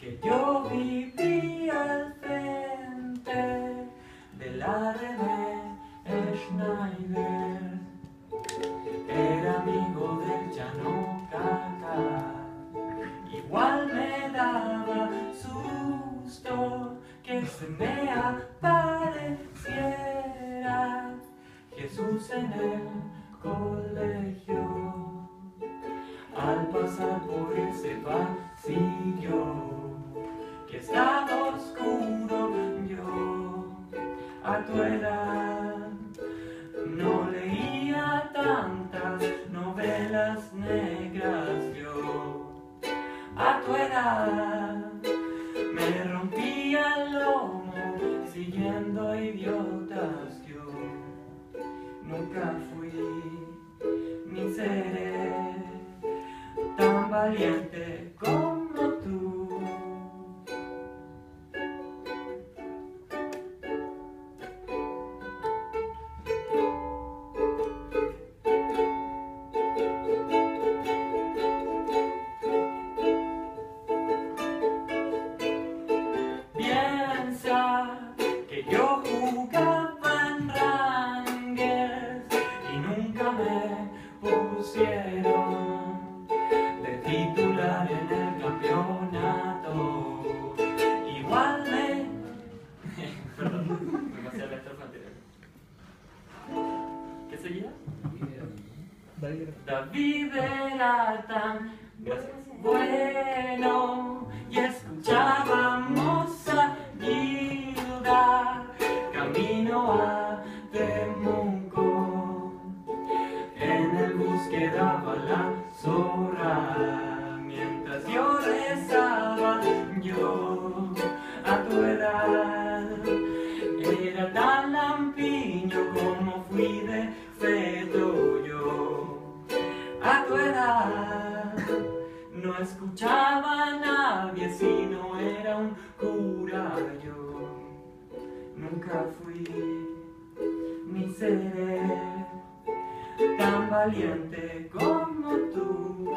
que yo viví al frente de la René Schneider. Era amigo del Chano Caca, igual me daba susto que se me apareciera Jesús en el colegio. Al pasar por ese pasillo que estaba oscuro, yo a tu edad no leía tantas novelas negras. Yo a tu edad me rompía el lomo siguiendo idiotas. Yo nunca fui ni seré tan valiente como tú. Piensa que yo jugaba en Rangers y nunca me pusieron de titular en el campeonato. Igual Perdón, me pasé a la estrofa anterior. ¿Qué seguía? David era tan bueno y escuchábamos a Gilda camino a Temuco. En el bus quedaba la zorra mientras yo rezaba. Yo a tu edad era tan lampiño como fui de feto. Yo a tu edad no escuchaba a nadie si no era un cura. Yo nunca fui ni seré tan valiente como tú.